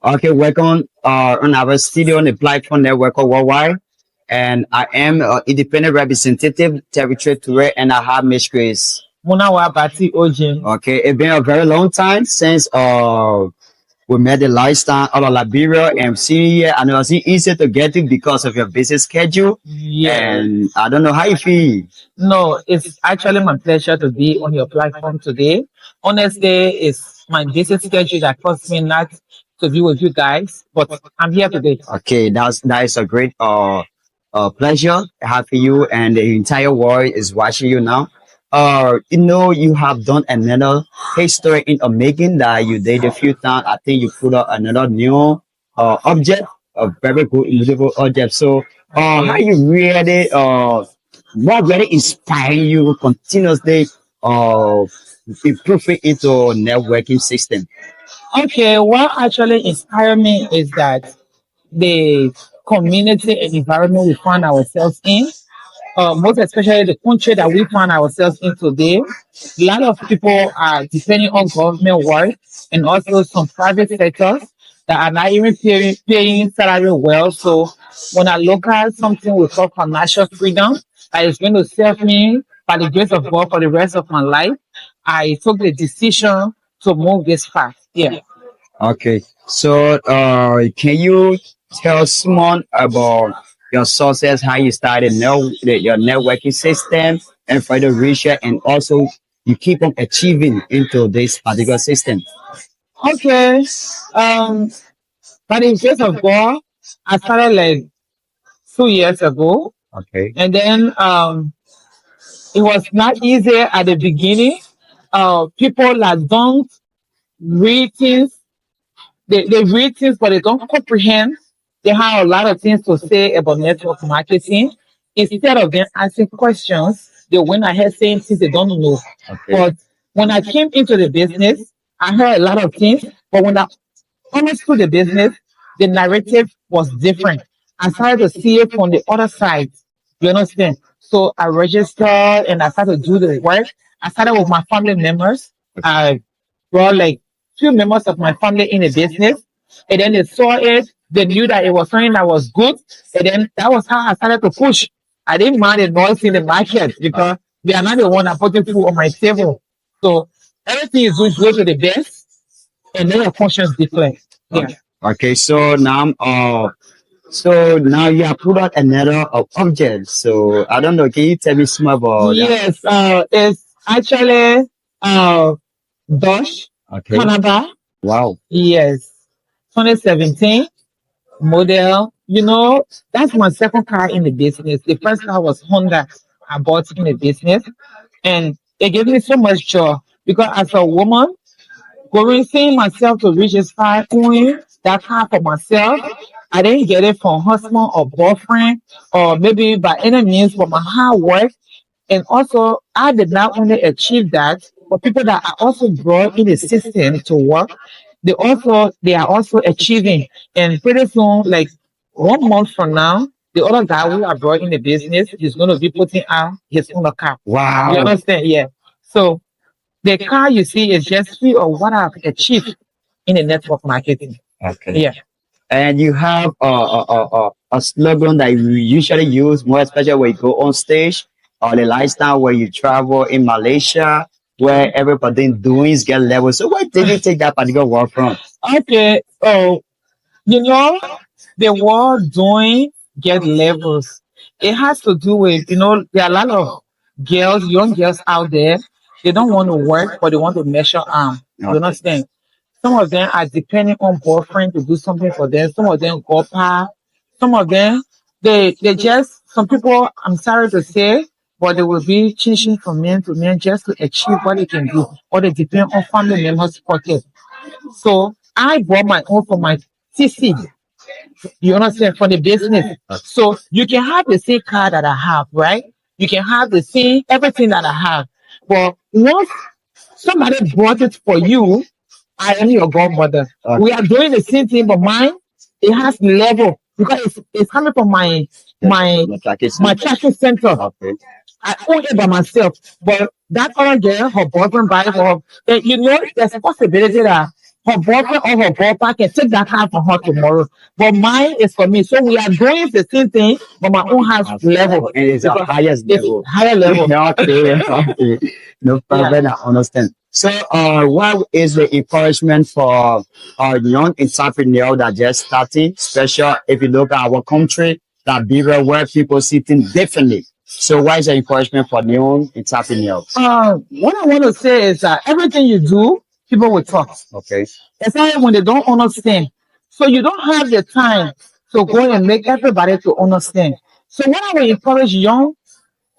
Okay, welcome on our studio on the platform network worldwide. And I am independent representative, territory tour, and I have Miss Grace. Munah O. Okay, it's been a very long time since we met the lifestyle out of Liberia and seeing here. I know it's easy to get it because of your busy schedule. Yeah. And I don't know how you feel. No, it's actually my pleasure to be on your platform today. Honestly, it's my busy schedule that forced me not to be with you guys, but I'm here today. Okay, that is a great pleasure having you, and the entire world is watching you now. You have done another history in a making that you did a few times. I think you put up another new object, a very good invisible object. So, how you really what really inspiring you continuously improving into networking system? Okay, what actually inspired me is that the community and environment we find ourselves in, most especially the country that we find ourselves in today, a lot of people are depending on government work and also some private sectors that are not even paying salary well. So when I look at something we call financial freedom that is going to serve me by the grace of God for the rest of my life, I took the decision to move this fast. Yeah. Okay. So, can you tell someone about your sources, how you started your networking system and further research, and also you keep on achieving into this particular system? Okay. By the grace of God, I started like 2 years ago, Okay. and then it was not easy at the beginning. People that don't read things, they read things, but they don't comprehend. They have a lot of things to say about network marketing. Instead of them asking questions, they went ahead saying things they don't know. Okay. But when I came into the business, I heard a lot of things. But when I understood the business, the narrative was different. I started to see it from the other side. You understand? So I registered and I started to do the work. I started with my family members. I brought like few members of my family in the business, and then they saw it. They knew that it was something that was good, and then that was how I started to push. I didn't mind the noise in the market because they are not the one that putting food on my table. So everything is good to the best, and then the functions different. Yeah. Okay. So now, you have put out another object. So I don't know. Can you tell me some about that? Yes. It's actually Dodge Okay. Canada. Wow. Yes. 2017 model. You know, that's my second car in the business. The first car was Honda I bought in the business, and it gave me so much joy because as a woman, going seeing myself to reach this far, owning that car for myself, I didn't get it from husband or boyfriend or maybe by any means from my hard work. And also, I did not only achieve that, but people that I also brought in the system to work, they are also achieving. And pretty soon, like 1 month from now, the other guy who I brought in the business is going to be putting out his own car. You Wow. understand? Yeah. So the car you see is just few of what I've achieved in the network marketing. Okay. Yeah. And you have a slogan that you usually use, more especially when you go on stage, or the lifestyle where you travel in Malaysia, where everybody doing is get level. So where did you take that particular word from? Okay. Oh, you know, the word doing get levels. It has to do with, there are a lot of young girls out there. They don't want to work, but they want to measure arm. You Okay. understand? Some of them are depending on boyfriend to do something for them. Some of them go pa. Some of them, they just, some people, I'm sorry to say, but they will be changing from man to man just to achieve what they can do. Or they depend on family members' pocket. So I bought my own for my TC. You understand? For the business. So you can have the same car that I have, right? You can have the same everything that I have. But once somebody bought it for you, I am your godmother. Okay. We are doing the same thing, but mine it has level because it's coming from my my tracking center. Okay. I own it by myself, but that other girl, her boyfriend buy her. You know, there's a possibility that her boyfriend or her boyfriend can take that car from her tomorrow. But mine is for me. So we are doing the same thing, but my own has level. And it's a Because highest it's level. higher level. Okay, okay. No Yeah. problem, I understand. So, what is the encouragement for young entrepreneur that just starting, especially if you look at our country, that bigger where people see things differently. So, what is the encouragement for young entrepreneurs? What I want to say is that everything you do, people will talk. Okay, Especially when they don't understand. So you don't have the time to go and make everybody to understand. So what I will encourage young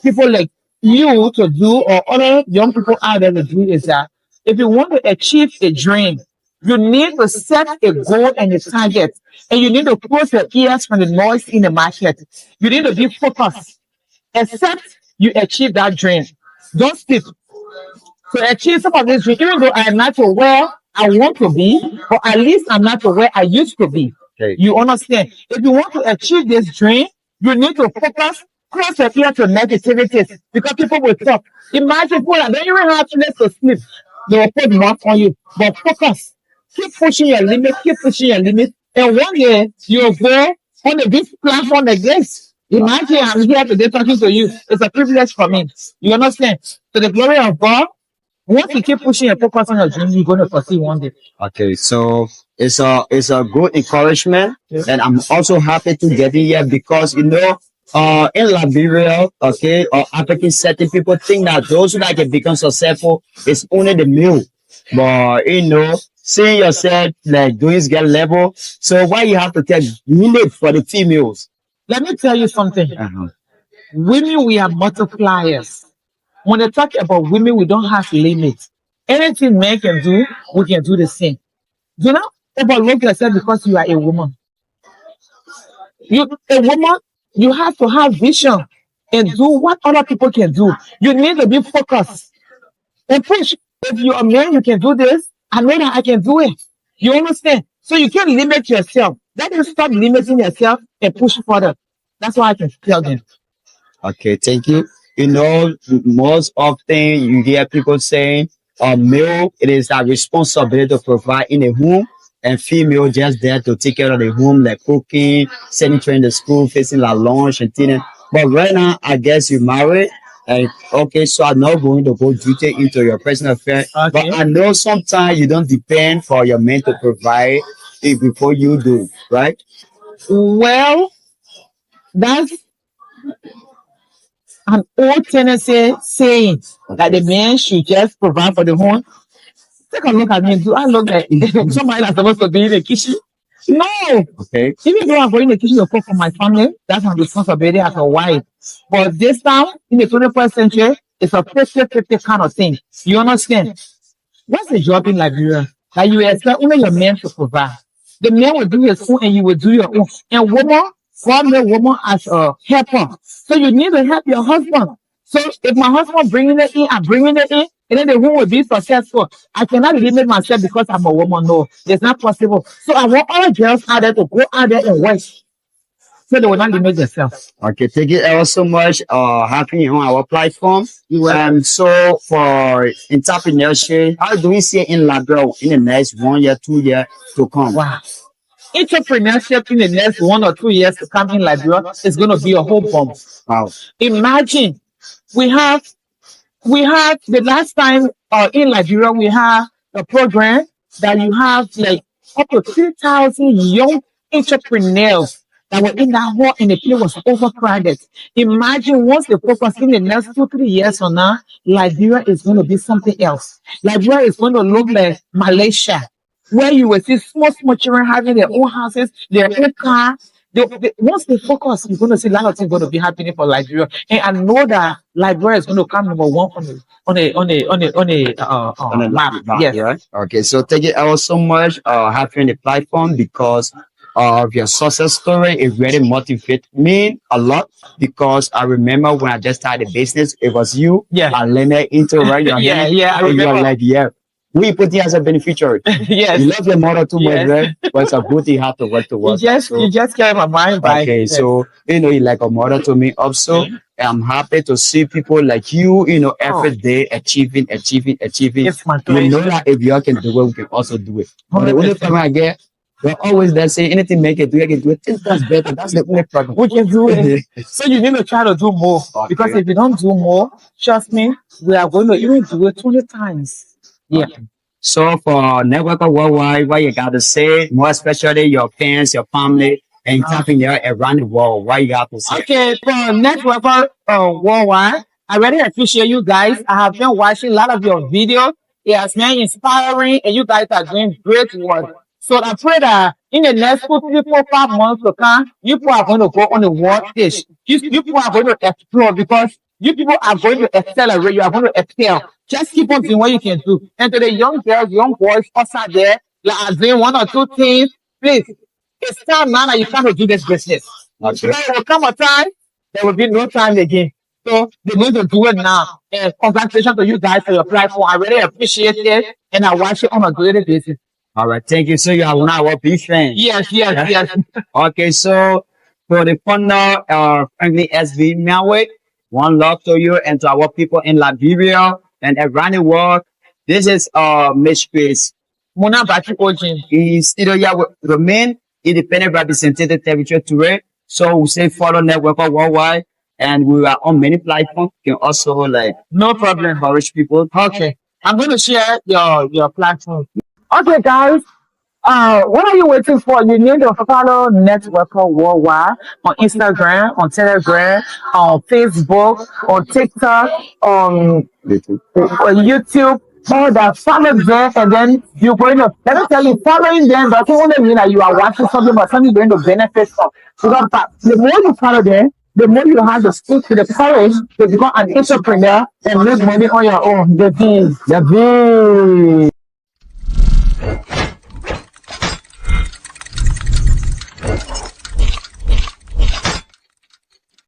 people like you to do or other young people out there to do is that if you want to achieve a dream, you need to set a goal and a target. And you need to close your ears from the noise in the market. You need to be focused. Except you achieve that dream. Don't sleep. To achieve some of this dream, even though I am not to where I want to be, but at least I'm not to where I used to be. okay, You understand? If you want to achieve this dream, you need to focus, close your ear to negativities because people will talk. Imagine people that don't even have place to sleep. They will put mark on you. But focus. Keep pushing your limit, keep pushing your limit. And one day you'll go on a big platform like this. Imagine I'm here today talking to you. It's a privilege for me. You understand? To the glory of God, once you keep pushing and focus on your dream, you're going to succeed one day. okay. So it's a good encouragement, Yeah. and I'm also happy to get in here because in Liberia, okay, or African setting, people think that those who like can become successful is only the male. But seeing yourself like doing get level, so why you have to take minute for the females? Let me tell you something. Uh-huh. Women, we are multipliers. When they talk about women, we don't have limits. Anything men can do, we can do the same. Do not overlook yourself because you are a woman. A woman, you have to have vision and do what other people can do. You need to be focused and push. If you're a man, you can do this. I know that I can do it. You understand? So you can't limit yourself. Let them stop limiting yourself and push further. That's what I can tell them. Okay, thank you. Most often you hear people saying, male, it is a responsibility to provide in a home, and female just there to take care of the home, like cooking, sending children to school, fixing like lunch and dinner. But right now, I guess you married. And okay, so I'm not going to go detail into your personal affair, but Okay. I know sometimes you don't depend for your man to provide it before you do, right? Well, that's an old tendency saying that the man should just provide for the home. Take a look at me. Do I look like somebody that's supposed to be in the kitchen? No. Okay, Even though I'm going in the kitchen to cook for my family, that's my responsibility as a wife. But this time, in the 21st century, it's a 50-50 kind of thing. You understand? What's the job in Liberia? That you expect only your man to provide. The man will do his own and you will do your own. And woman, God made woman as a helper. So you need to help your husband. So if my husband bringing it in, I'm bringing it in, and then the home will be successful. I cannot limit myself because I'm a woman. No, it's not possible. So I want all girls out there to go out there and work. So they will not limit themselves. okay, thank you ever so much. Having you on our platform. You will. So for entrepreneurship, how do we see it in Liberia in the next 1 year, 2 year to come? Wow. Entrepreneurship in the next 1 or 2 years to come in Liberia is going to be a whole bomb. Wow. Imagine we have the last time in Liberia we have a program that you have like up to 3,000 young entrepreneurs that were in that hall and the place was overcrowded. Imagine once they focus in the next 2-3 years from now, Liberia is going to be something else. Liberia is going to look like Malaysia. where you will see small children having their own houses, their own car. Once they focus, you're going to see a lot of things going to be happening for Liberia. And I know that Liberia is going to come number one on a map. Yes. Yeah. Okay. So thank you all so much having the platform because of your success story. It really motivates me a lot because I remember when I just started the business, it was you. Yeah. I learned into right. Yeah. I And you're remember. like, yeah. We put you as a beneficiary. Yes. You love your mother too much, Yes. right? But it's a good thing you have to work towards. You just carry my mind by. Okay, Yes. so you like a mother to me also. I'm happy to see people like you, every day achieving. It's my You know pleasure. that if you all can do it, we can also do it. But the only 100%. problem I get, we're always there saying anything make it, do, I can do it. 10 times better. That's the only problem. We can do it. So you need to try to do more. Because Okay. if you don't do more, trust me, we are going to even do it 20 times. Yeah. So for Network Worldwide, what you got to say, more especially your fans, your family, and tapping there around the world, what you got to say? Okay, for Network Worldwide, I really appreciate you guys. I have been watching a lot of your videos. It has been inspiring, and you guys are doing great work. So I pray that in the next 2, 3, 4, 5 months to come, you people are going to go on the world stage. You people are going to explore because you people are going to accelerate. You are going to excel. Just keep on doing what you can do. And to the young girls, young boys outside there, that are doing 1 or 2 things, please, it's time now that you kind of do this business. Okay. There will come a time, there will be no time again. So they need to do it now. And congratulations to you guys for your platform. I really appreciate it. And I watch it on a daily basis. All right, thank you. So you are one of our big fans. Yes. Okay, so for the founder, Franklin SB Melwick, one love to you and to our people in Liberia and around the world. This is Miss Chris. Munah O. He's still here with remain independent representative territory today. So we say follow Network Worldwide and we are on many platforms. You can also No problem. encourage people. Okay. I'm going to share your platform. Okay, guys. What are you waiting for? You need to follow Network Worldwide on Instagram, on Telegram, on Facebook, on TikTok, on YouTube. All that, follow them, and then you're going to, let me tell you, following them doesn't only mean that you are watching something, but something you're going to benefit from. Because the more you follow them, the more you have to stick to the courage to become an entrepreneur and make money on your own. The V.